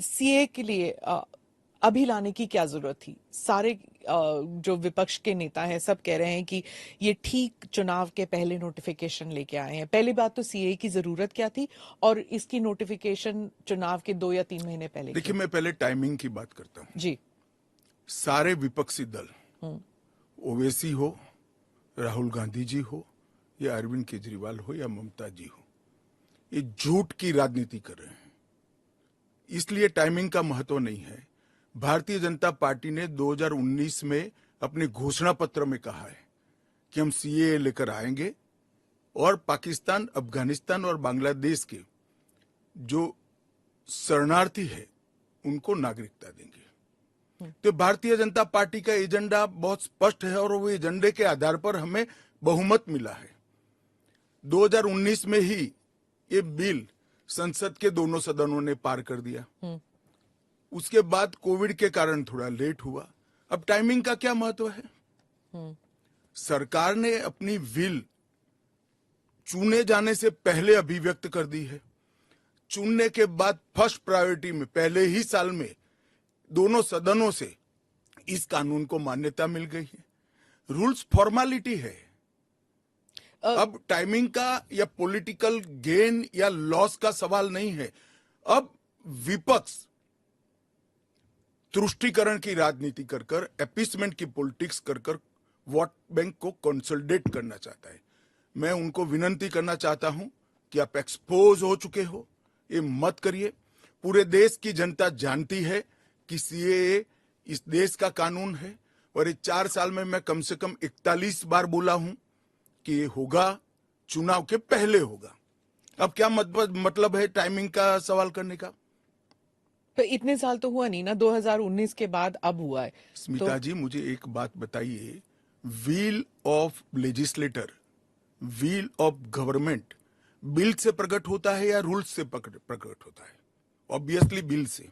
CA के लिए अभी लाने की क्या जरूरत थी? सारे जो विपक्ष के नेता हैं सब कह रहे हैं कि ये ठीक चुनाव के पहले नोटिफिकेशन लेके आए हैं। पहली बात तो सीए की जरूरत क्या थी और इसकी नोटिफिकेशन चुनाव के 2 या 3 महीने पहले देखिए, क्यों? मैं पहले टाइमिंग की बात करता हूं। जी। सारे विपक्षी दल, ओवैसी हो, राहुल गांधी जी हो, या अरविंद केजरीवाल हो, या ममता जी हो, ये झूठ की राजनीति कर रहे हैं। इसलिए टाइमिंग का महत्व नहीं है। भारतीय जनता पार्टी ने 2019 में अपने घोषणा पत्र में कहा है कि हम सीएए लेकर आएंगे और पाकिस्तान, अफगानिस्तान और बांग्लादेश के जो शरणार्थी है उनको नागरिकता देंगे। तो भारतीय जनता पार्टी का एजेंडा बहुत स्पष्ट है और वो एजेंडे के आधार पर हमें बहुमत मिला है। 2019 में ही ये बिल संसद के दोनों सदनों ने पार कर दिया। उसके बाद कोविड के कारण थोड़ा लेट हुआ। अब टाइमिंग का क्या महत्व है? सरकार ने अपनी विल चुने जाने से पहले अभिव्यक्त कर दी है। चुनने के बाद फर्स्ट प्रायोरिटी में पहले ही साल में दोनों सदनों से इस कानून को मान्यता मिल गई है। रूल्स फॉर्मेलिटी है। अब टाइमिंग का या पॉलिटिकल गेन या लॉस का सवाल नहीं है। अब विपक्ष तुष्टीकरण की राजनीति कर कर, एपीसमेंट की पॉलिटिक्स कर कर वोट बैंक को कंसोलिडेट करना चाहता है। मैं उनको विनती करना चाहता हूं कि आप एक्सपोज हो चुके हो, ये मत करिए। पूरे देश की जनता जानती है कि सीएए इस देश का कानून है और ये 4 साल में मैं कम से कम 41 बार बोला हूं कि ये होगा, चुनाव के पहले होगा। अब क्या मतलब है टाइमिंग का सवाल करने का? तो इतने साल तो हुआ नहीं ना, 2019 के बाद अब हुआ है। स्मिता जी, मुझे एक बात बताइए, wheel of legislator, wheel of government bill से प्रकट होता है या रूल से प्रकट होता है? ऑब्वियसली बिल से।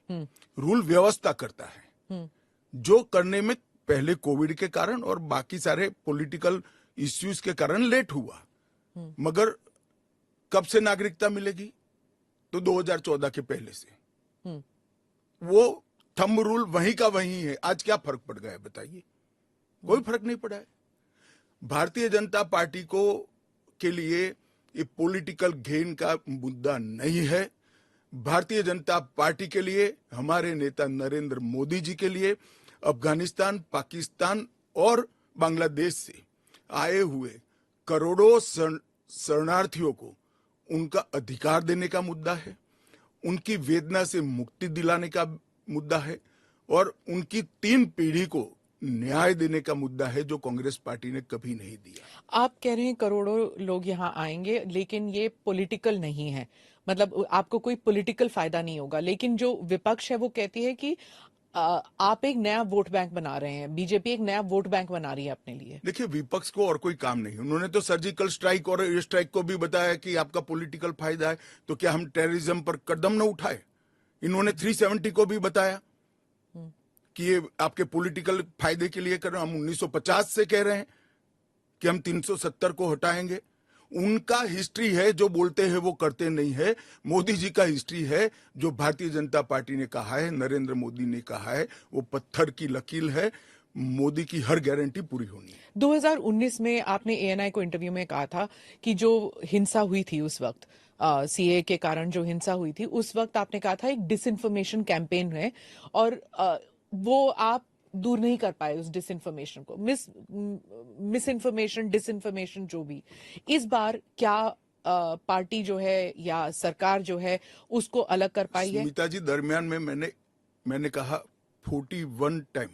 रूल व्यवस्था करता है, जो करने में पहले कोविड के कारण और बाकी सारे पॉलिटिकल इश्यूज के कारण लेट हुआ। मगर कब से नागरिकता मिलेगी? तो 2014 के पहले से। वो थंब रूल वहीं का वहीं है। आज क्या फर्क पड़ गया है बताइए? कोई फर्क नहीं पड़ा है। भारतीय जनता पार्टी को के लिए ये पॉलिटिकल गेन का मुद्दा नहीं है। भारतीय जनता पार्टी के लिए, हमारे नेता नरेंद्र मोदी जी के लिए अफगानिस्तान, पाकिस्तान और बांग्लादेश से आए हुए करोड़ों शरणार्थियों को उनका अधिकार देने का मुद्दा है, उनकी वेदना से मुक्ति दिलाने का मुद्दा है और उनकी 3 पीढ़ी को न्याय देने का मुद्दा है, जो कांग्रेस पार्टी ने कभी नहीं दिया। आप कह रहे हैं करोड़ों लोग यहाँ आएंगे, लेकिन ये पॉलिटिकल नहीं है, मतलब आपको कोई पॉलिटिकल फायदा नहीं होगा। लेकिन जो विपक्ष है वो कहती है कि आप एक नया वोट बैंक बना रहे हैं, बीजेपी एक नया वोट बैंक बना रही है अपने लिए। देखिए, विपक्ष को और कोई काम नहीं। उन्होंने तो सर्जिकल स्ट्राइक और एयर स्ट्राइक को भी बताया कि आपका पॉलिटिकल फायदा है, तो क्या हम टेररिज्म पर कदम न उठाए? इन्होंने 370 को भी बताया कि ये आपके पॉलिटिकल फायदे के लिए कर रहे हैं। हम 1950 से कह रहे हैं कि हम 370 को हटाएंगे। उनका हिस्ट्री है, जो बोलते हैं वो करते नहीं है। मोदी जी का हिस्ट्री है, जो भारतीय जनता पार्टी ने कहा है, नरेंद्र मोदी ने कहा है, वो पत्थर की लकीर है। मोदी की हर गारंटी पूरी होनी है। 2019 में आपने एएनआई को इंटरव्यू में कहा था कि जो हिंसा हुई थी उस वक्त, सीए के कारण जो हिंसा हुई थी उस वक्त आपने कहा था एक डिसइंफॉर्मेशन कैंपेन है और वो आप दूर नहीं कर पाए उस डिसइंफॉर्मेशन को, मिस इन्फॉर्मेशन, डिसइंफॉर्मेशन जो भी। इस बार क्या पार्टी जो है या सरकार जो है उसको अलग कर पाई है? स्मिता जी, दरमियान में मैंने कहा 41 टाइम,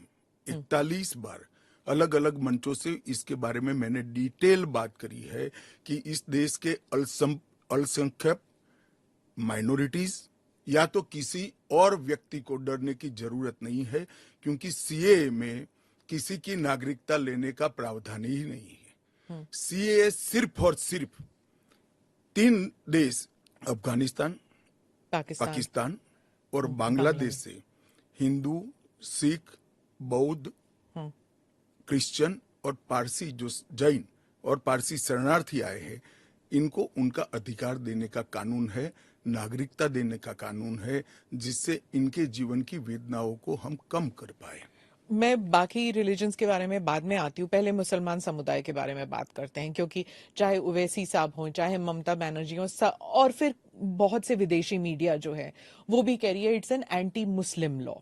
41 बार अलग अलग मंचों से इसके बारे में मैंने डिटेल बात करी है कि इस देश के अल्पसंख्यक माइनॉरिटीज या तो किसी और व्यक्ति को डरने की जरूरत नहीं है, क्योंकि सीए में किसी की नागरिकता लेने का प्रावधान ही नहीं है। सीए सिर्फ और सिर्फ 3 देश, अफगानिस्तान, पाकिस्तान और बांग्लादेश से हिंदू, सिख, बौद्ध, क्रिश्चियन और पारसी, जो जैन और पारसी शरणार्थी आए हैं, इनको उनका अधिकार देने का कानून है। नागरिकता देने का कानून है, जिससे इनके जीवन की वेदनाओं को हम कम कर पाए। मैं बाकी रिलीजन्स के बारे में बाद में आती हूँ, पहले मुसलमान समुदाय के बारे में बात करते हैं, क्योंकि चाहे ओवैसी साहब हों, चाहे ममता बनर्जी हों, और फिर बहुत से विदेशी मीडिया जो है वो भी कह रही है it's an anti Muslim law,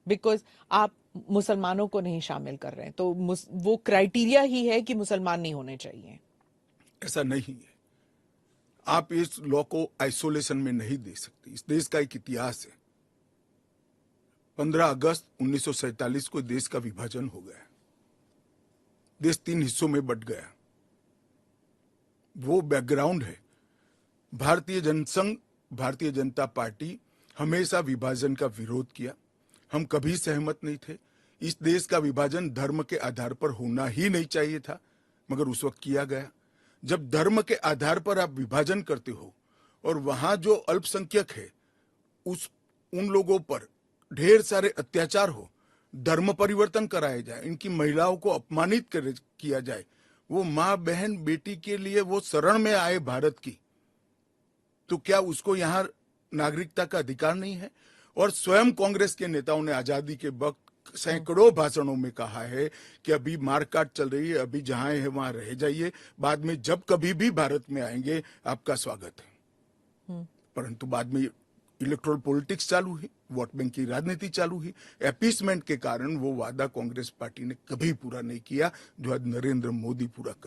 because आप मुसलमानों को नहीं शामिल कर रहे हैं, तो वो क्राइटेरिया ही है कि मुसलमान नहीं होने चाहिए। ऐसा नहीं है। आप इस लॉ को आइसोलेशन में नहीं दे सकते। इस देश का एक इतिहास है। 15 अगस्त 1947 को देश का विभाजन हो गया, देश 3 हिस्सों में बंट गया। वो बैकग्राउंड है। भारतीय जनसंघ, भारतीय जनता पार्टी हमेशा विभाजन का विरोध किया। हम कभी सहमत नहीं थे। इस देश का विभाजन धर्म के आधार पर होना ही नहीं चाहिए था, मगर उस वक्त किया गया। जब धर्म के आधार पर आप विभाजन करते हो और वहां जो अल्पसंख्यक है उन लोगों पर ढेर सारे अत्याचार हो, धर्म परिवर्तन कराया जाए, इनकी महिलाओं को अपमानित किया जाए, वो माँ बहन बेटी के लिए वो शरण में आए भारत की, तो क्या उसको यहां नागरिकता का अधिकार नहीं है? और स्वयं कांग्रेस के नेताओं ने आजादी के वक्त सैकड़ों भाषणों में कहा है कि अभी मारकाट चल रही है, अभी जहां है वहां रह जाइए, बाद में जब कभी भी भारत में आएंगे आपका स्वागत है। परंतु बाद में इलेक्टोरल पॉलिटिक्स चालू हुई, वोट बैंक की राजनीति चालू हुई। अपीसमेंट के कारण वो वादा कांग्रेस पार्टी ने कभी पूरा नहीं किया जो आज नरेंद्र मोदी पूरा कर